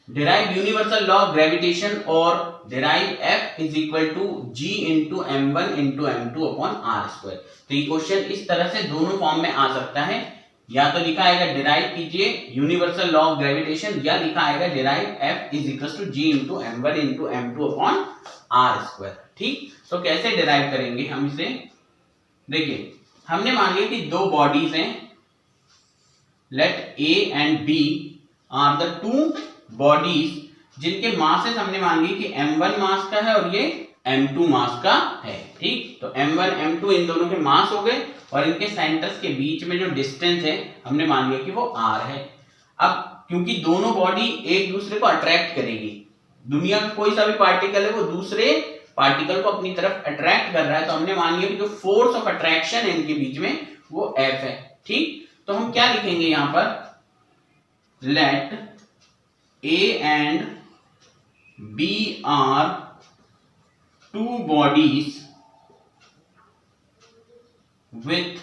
derive universal law of gravitation or derive F is equal to G into m1 into m2 upon r square। तो ये question इस तरह से दोनों form में आ सकता है, या तो लिखा आएगा डिराइव कीजिए यूनिवर्सल लॉ ऑफ ग्रेविटेशन, या लिखा आएगा derive F is equal to G into m1 into m2 upon r square। ठीक, तो कैसे डिराइव करेंगे हम इसे? देखिए, हमने मान लिया कि दो बॉडीज हैं, let A and B are the two bodies जिनके मासेस हमने मान ली कि m1 मास का है और ये m2 मास का है। ठीक, तो m1 m2 इन दोनों के मास हो गए और इनके सेंटर्स के बीच में जो डिस्टेंस है हमने मान लिया कि वो r है। अब क्योंकि दोनों बॉडी एक दूसरे को अट्रैक्ट करेगी, दुनिया में कोई सा भी पार्टिकल है वो दूसरे पार्टिकल को अपनी तरफ अट्रैक्ट कर रहा है, तो हमने मान लिया कि जो फोर्स ऑफ अट्रैक्शन है इनके बीच में वो F है। ठीक, तो हम क्या लिखेंगे यहां पर? Let A and B are two bodies with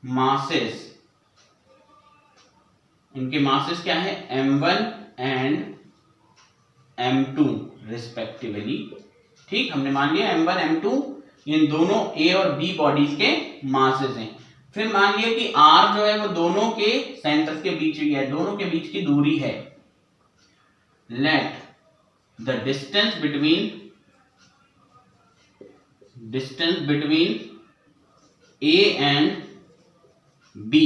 masses, इनके मासेस क्या है? m1 and m2 respectively. ठीक, हमने मान लिया m1 m2 इन दोनों A और B बॉडीज के मासेस हैं। फिर मान लिया कि R जो है वो दोनों के सेंटर्स के बीच ही है, दोनों के बीच की दूरी है। Let the distance between A and B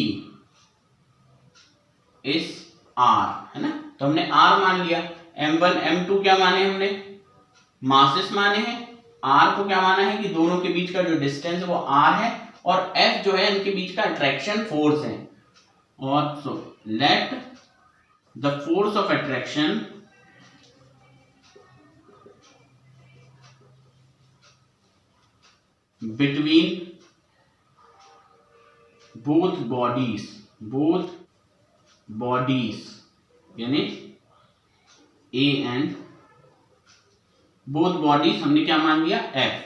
is R, है ना? तो हमने R मान लिया, m1 m2 क्या माने हमने? मासेस माने हैं। R को क्या माना है कि दोनों के बीच का जो डिस्टेंस है वो R है, और F जो है इनके बीच का अट्रैक्शन फोर्स है। और so let the force of attraction between both bodies यानी A and both bodies हमने क्या मान लिया? F,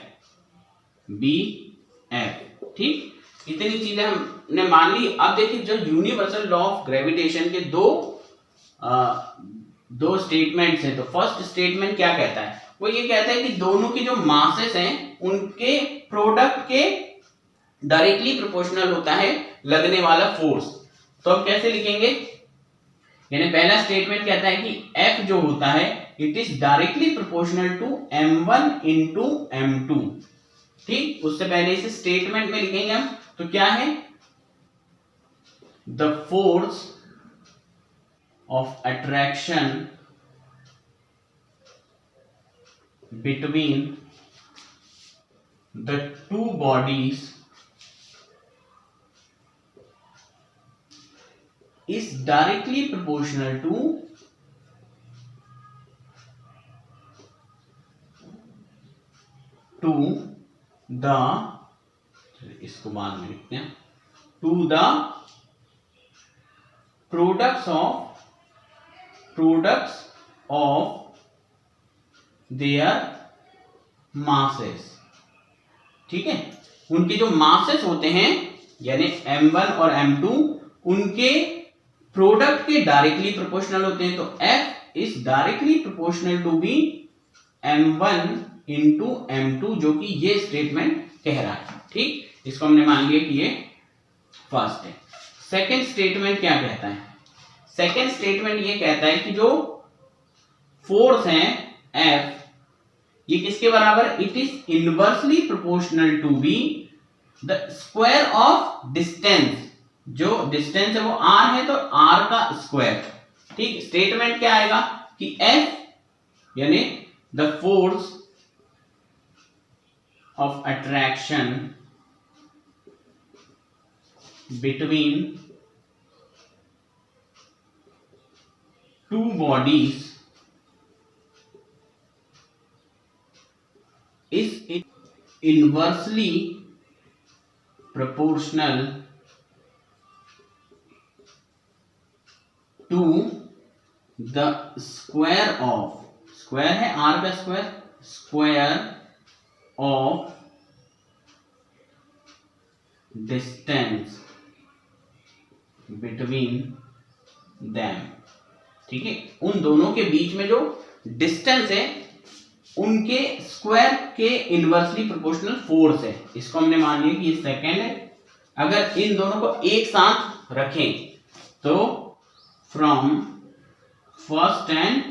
B, F। ठीक, इतनी चीजें हमने मान ली। अब देखिए, जो यूनिवर्सल लॉ ऑफ ग्रेविटेशन के दो स्टेटमेंट्स हैं, तो फर्स्ट स्टेटमेंट क्या कहता है? वो ये कहता है कि दोनों के जो मासेस हैं उनके प्रोडक्ट के डायरेक्टली प्रोपोर्शनल होता है लगने वाला फोर्स। तो हम कैसे लिखेंगे? यानी पहला स्टेटमेंट कहता है कि F जो होता है it is directly proportional to m1 into m2। ठीक, उससे पहले इसे स्टेटमेंट में लिखेंगे हम, तो क्या है? The force of attraction between the two bodies is directly proportional to the, इसको बाद में लिखते हैं, to the products of their masses। ठीक है, उनके जो मासेस होते हैं यानी m1 और m2 उनके प्रोडक्ट के डायरेक्टली प्रोपोर्शनल होते हैं। तो F is directly proportional to be m1 into m2, जो कि ये स्टेटमेंट कह रहा है। ठीक, इसको हमने मान लिया कि ये फर्स्ट है। सेकेंड स्टेटमेंट क्या कहता है? सेकेंड स्टेटमेंट ये कहता है कि जो फोर्स है F, ये किसके बराबर? It is inversely proportional to be the square of distance. जो डिस्टेंस है वो r है, तो r का स्क्वायर। ठीक, स्टेटमेंट क्या आएगा कि F यानी the force of attraction between two bodies is inversely proportional to the square of, square है r का square, square of distance between them। ठीक है, उन दोनों के बीच में जो डिस्टेंस है उनके स्क्वायर के इनवर्सली प्रोपोर्शनल फोर्स है। इसको हमने मान लिया कि ये सेकेंड है। अगर इन दोनों को एक साथ रखें तो फ्रॉम फर्स्ट एंड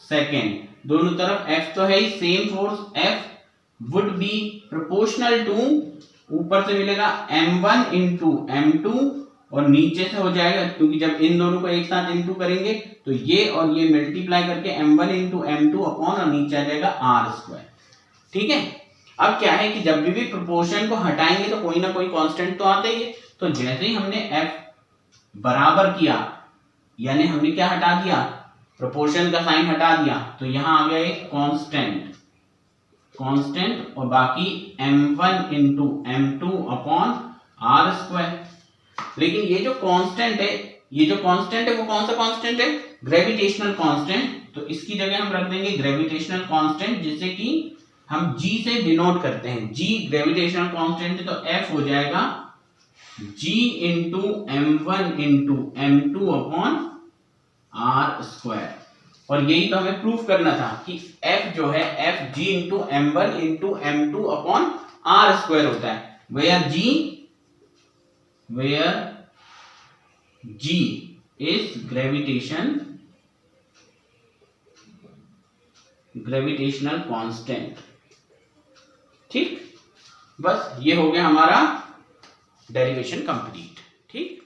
सेकेंड दोनों तरफ F तो है ही, same force F would be proportional to, ऊपर से मिलेगा m1 इंटू m2 और नीचे से हो जाएगा, क्योंकि जब इन दोनों को एक साथ इंटू करेंगे तो ये और ये मल्टीप्लाई करके m1 इंटू m2 अपॉन और नीचे आ जाएगा r स्क्वायर। ठीक है, अब क्या है कि जब भी प्रोपोर्शन को हटाएंगे तो कोई ना कोई कांस्टेंट तो आता ही है। तो जैसे ही हमने f बराबर किया, यानी हमने क्या हटा दिया, प्रोपोर्शन का साइन हटा दिया, तो यहां आ गया एक कांस्टेंट और बाकी m1 into m2 upon r square. लेकिन ये जो कांस्टेंट है वो कौन सा कांस्टेंट है, ग्रेविटेशनल कांस्टेंट। तो इसकी जगह हम रख देंगे ग्रेविटेशनल कांस्टेंट, जिसे कि हम g से डिनोट करते हैं। g ग्रेविटेशनल कांस्टेंट है तो f हो जाएगा g into m1 into m2 upon r square. और यही तो हमें प्रूफ करना था कि f जो है f g into m1 into m2 upon r square होता है, where g is gravitational constant. ठीक, बस ये हो गया हमारा डेरिवेशन कंप्लीट। ठीक।